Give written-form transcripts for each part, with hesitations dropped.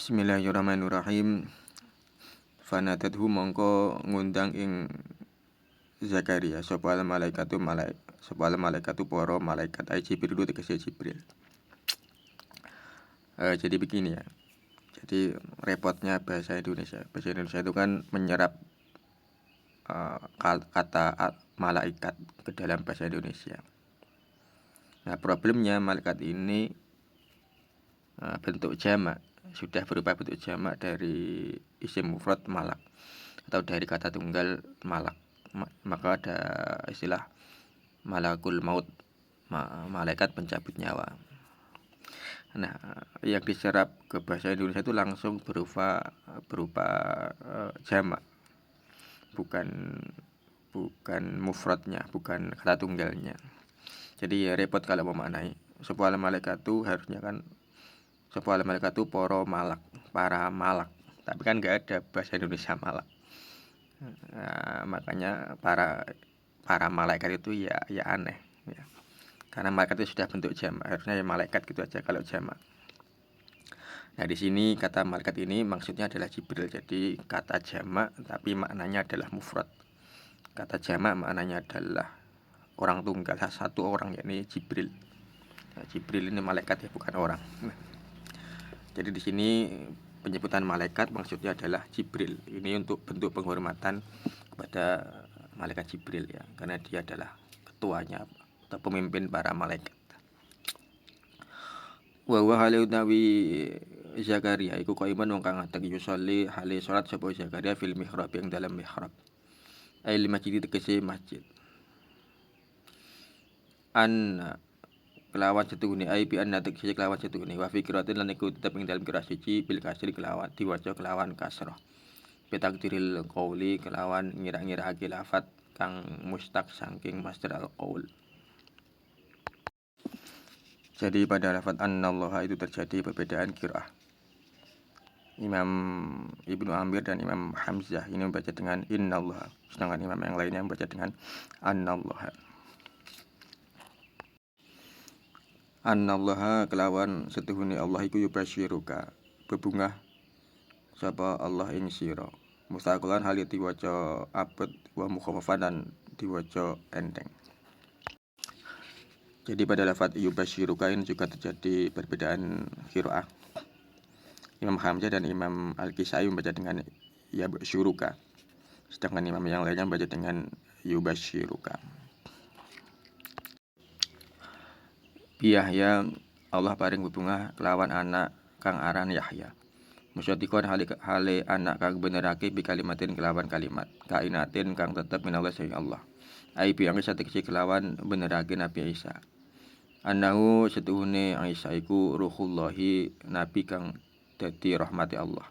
Bismillahirrahmanirrahim. Fanatadhu mongko ngundang ing Zakaria sapa malaikatu para malaikat ai Jibril tegese Jibril. Jadi begini ya. Jadi repotnya bahasa Indonesia. Bahasa Indonesia itu kan menyerap kata malaikat ke dalam bahasa Indonesia. Nah, problemnya malaikat ini bentuk jamak, sudah berupa bentuk jamak dari isim mufrad malak atau dari kata tunggal malak. Maka ada istilah malakul maut, malaikat pencabut nyawa. Nah, yang diserap ke bahasa Indonesia itu langsung berupa jamak, bukan mufradnya, bukan kata tunggalnya. Jadi ya repot kalau memaknai. Sebuah malaikat itu harusnya kan sebuah malaikat itu para malak. Tapi kan nggak ada bahasa Indonesia malak. Nah, makanya para malaikat itu ya aneh ya. Karena malaikat itu sudah bentuk jamak, harusnya ya malaikat gitu aja kalau jamak. Nah, di sini kata malaikat ini maksudnya adalah Jibril. Jadi kata jamak tapi maknanya adalah mufrad. Kata jamak maknanya adalah orang tunggal, satu orang, yakni Jibril. Nah, Jibril ini malaikat ya, bukan orang. Jadi di sini penyebutan malaikat maksudnya adalah Jibril. Ini untuk bentuk penghormatan kepada malaikat Jibril ya, karena dia adalah ketuanya atau pemimpin para malaikat. Wa hale utawi Zakaria iku qaiman wong kang ngadeg yusolli hale salat sapa Zakaria fil mihrab yang dalam mihrab. Ai masjid tegese masjid. Kelawan setungune ai bi anna tegese kelawan setungune wa fikratin lan iku tetep ing dalem kira siji bil kasri kelawan diwaca kelawan kasrah. Bitakdiril qauli kelawan ngira-ngirake lafat kang mustaq saking masdar al qaul. Jadi pada lafat annallaha itu terjadi perbedaan qiraah. Imam Ibnu Amir dan Imam Hamzah ini membaca dengan innallaha, sedangkan imam yang lainnya membaca dengan annallaha. Annallaha kelawan setuhune Allah iku yubasyiruka bebungah sapa Allah ing sira. Mustaqilan hal diwaca abad wa mukhaffafan dan diwaca enteng. Jadi pada lafaz yubasyiruka ini juga terjadi perbedaan qiraah. Imam Hamzah dan Imam Al-Kisai membaca dengan yabsyuruka, sedangkan imam yang lainnya membaca dengan yubasyiruka. Yahya Allah paring bebungah kelawan anak kang aran Yahya. Musyaddiqan hale anak kang benerake bi kalimatin kelawan kalimat kainatin kang tetep minallah saking Allah. Ai bi Isa tegese kelawan benerake Nabi Isa. Annahu setuhune Isa iku ruhullahi nabi kang dadi rahmati Allah.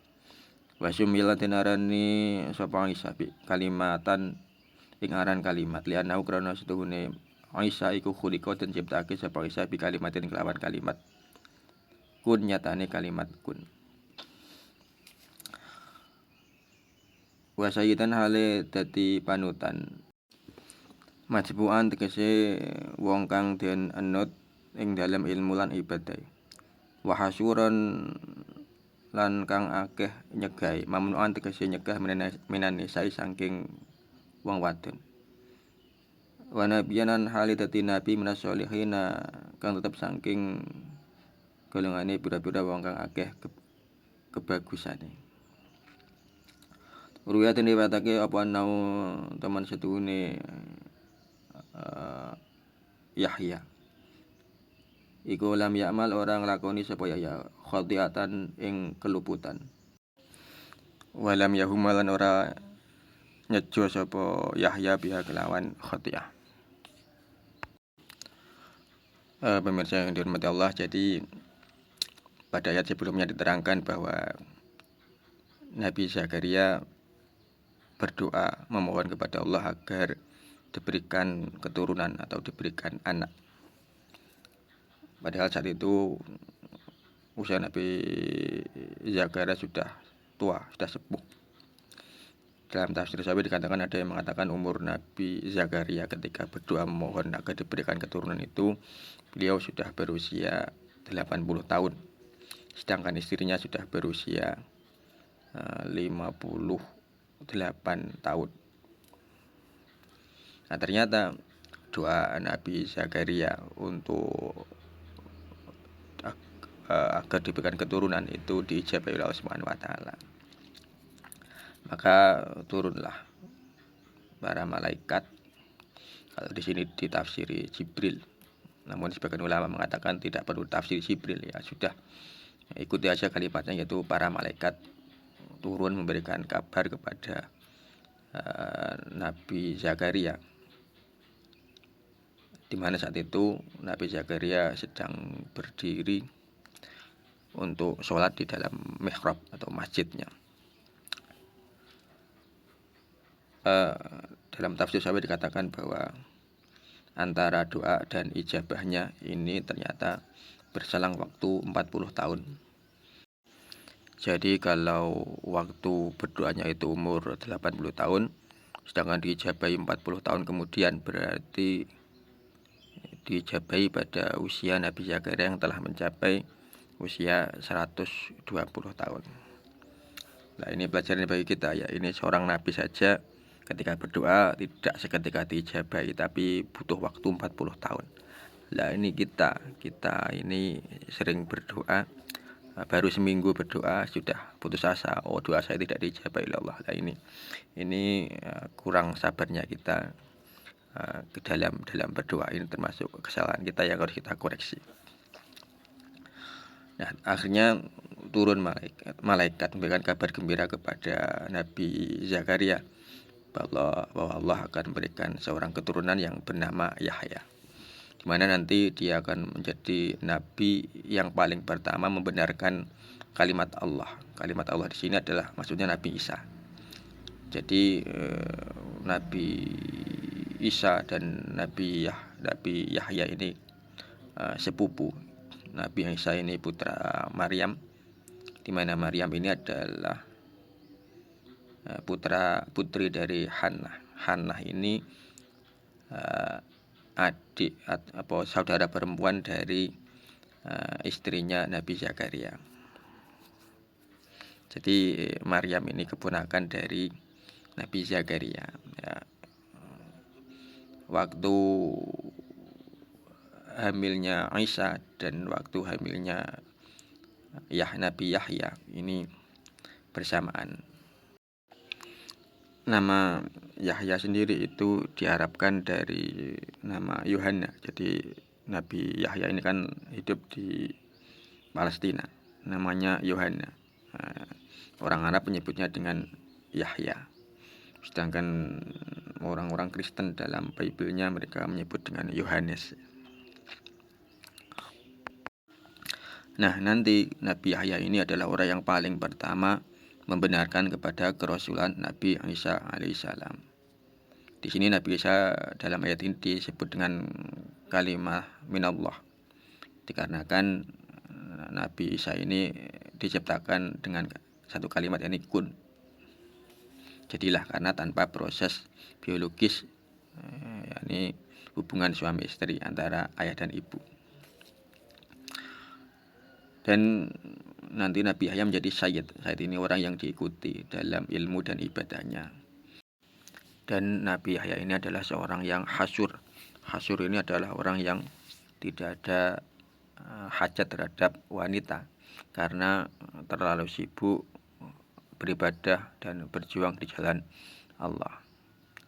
Wa sumila tenarani sapa Isa bi kalimatan ing aran kalimat li annahu krana setuhune Isa iku khuliqa den ciptake sapa Isa bi kalimatin kelawan kalimat kun, nyatane kalimat kun. Wa sayyidan hale dadi panutan. Majbu'an tegese wong kang den enut ing dalem ilmu lan ibadah. Wa hasyuran lan kang akeh nyegai. Mamnuan tegese nyegah minane sae saking wong wadon. Wa nabiyanan hali dadi nabi minas solihina kang tetep saking golongane pira-pira wong kang akeh kebagusane. Ruya den riwayatake apa nau teman setuhune Yahya iku lam ya'mal orang lakoni sapa Yahya khati'atan ing keluputan. Walam yahumalan ora nyejo sapa Yahya biha kelawan khati'ah. Pemirsa yang dihormati Allah, jadi pada ayat sebelumnya diterangkan bahwa Nabi Zakaria berdoa memohon kepada Allah agar diberikan keturunan atau diberikan anak. Padahal saat itu usia Nabi Zakaria sudah tua, sudah sepuh. Dalam tafsir Sawi dikatakan ada yang mengatakan umur Nabi Zakaria ketika berdoa memohon agar diberikan keturunan itu beliau sudah berusia 80 tahun. sedangkan istrinya sudah berusia 58 tahun. Nah, ternyata doa Nabi Zakaria untuk agar diberikan keturunan itu diijabahi oleh Allah Subhanahu wa taala. Maka turunlah para malaikat. Kalau di sini ditafsiri Jibril. Namun sebagian ulama mengatakan tidak perlu tafsir Jibril, ya sudah. Ikuti aja kalimatnya, yaitu para malaikat turun memberikan kabar kepada Nabi Zakaria, di mana saat itu Nabi Zakaria sedang berdiri untuk sholat di dalam mihrab atau masjidnya. Dalam tafsir Sawi dikatakan bahwa antara doa dan ijabahnya ini ternyata berselang waktu 40 tahun. Jadi kalau waktu berdoanya itu umur 80 tahun, sedangkan diijabahi 40 tahun kemudian, berarti diijabahi pada usia Nabi Zakaria yang telah mencapai usia 120 tahun. Nah, ini pelajaran bagi kita, ya. Ini seorang nabi saja ketika berdoa tidak seketika diijabahi, tapi butuh waktu 40 tahun. Nah, ini kita ini sering berdoa, baru seminggu berdoa sudah putus asa, oh doa saya tidak diijabahi oleh Allah. Nah, ini kurang sabarnya kita ke dalam berdoa. Ini termasuk kesalahan kita yang harus kita koreksi. Nah, akhirnya turun malaikat memberikan kabar gembira kepada Nabi Zakaria bahwa Allah akan memberikan seorang keturunan yang bernama Yahya, di mana nanti dia akan menjadi nabi yang paling pertama membenarkan kalimat Allah. Kalimat Allah di sini adalah maksudnya Nabi Isa. Jadi Nabi Isa dan Nabi Yahya ini sepupu. Nabi Isa ini putra Maryam, di mana Maryam ini adalah putri dari Hannah. Hannah ini adik atau saudara perempuan dari istrinya Nabi Zakaria. Jadi Maryam ini keponakan dari Nabi Zakaria, ya. Waktu hamilnya Isa dan waktu hamilnya Nabi Yahya ini bersamaan. Nama Yahya sendiri itu diharapkan dari nama Yohana. Jadi Nabi Yahya ini kan hidup di Palestina, namanya Yohana. Orang Arab menyebutnya dengan Yahya, sedangkan orang-orang Kristen dalam Bible-nya mereka menyebut dengan Yohanes. Nah, nanti Nabi Yahya ini adalah orang yang paling pertama membenarkan kepada kerasulan Nabi Isa alaihissalam. Di sini Nabi Isa dalam ayat ini disebut dengan kalimah minallah, dikarenakan Nabi Isa ini diciptakan dengan satu kalimat, yakni kun. Jadilah, karena tanpa proses biologis, yakni hubungan suami istri antara ayah dan ibu. Dan nanti Nabi Yahya menjadi Sayyid. Sayyid ini orang yang diikuti dalam ilmu dan ibadahnya. Dan Nabi Yahya ini adalah seorang yang hasyur. Hasyur ini adalah orang yang tidak ada hajat terhadap wanita, karena terlalu sibuk beribadah dan berjuang di jalan Allah.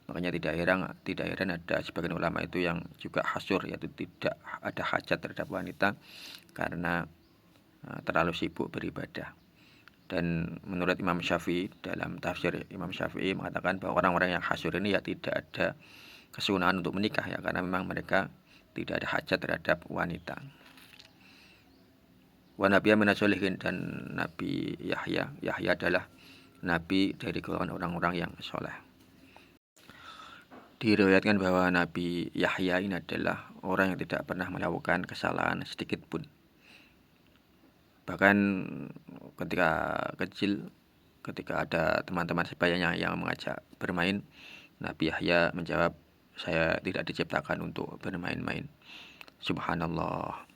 Makanya tidak heran ada sebagian ulama itu yang juga hasyur, yaitu tidak ada hajat terhadap wanita karena terlalu sibuk beribadah. Dan menurut Imam Syafi'i, dalam tafsir Imam Syafi'i mengatakan bahwa orang-orang yang hasyur ini ya tidak ada kesunahan untuk menikah, ya, karena memang mereka tidak ada hajat terhadap wanita. Wa nabiyya minas sholihin, dan Nabi Yahya adalah nabi dari golongan orang-orang yang soleh. Diriwayatkan bahwa Nabi Yahya ini adalah orang yang tidak pernah melakukan kesalahan sedikit pun. Bahkan ketika kecil, ketika ada teman-teman sebayanya yang mengajak bermain, Nabi Yahya menjawab, saya tidak diciptakan untuk bermain-main. Subhanallah.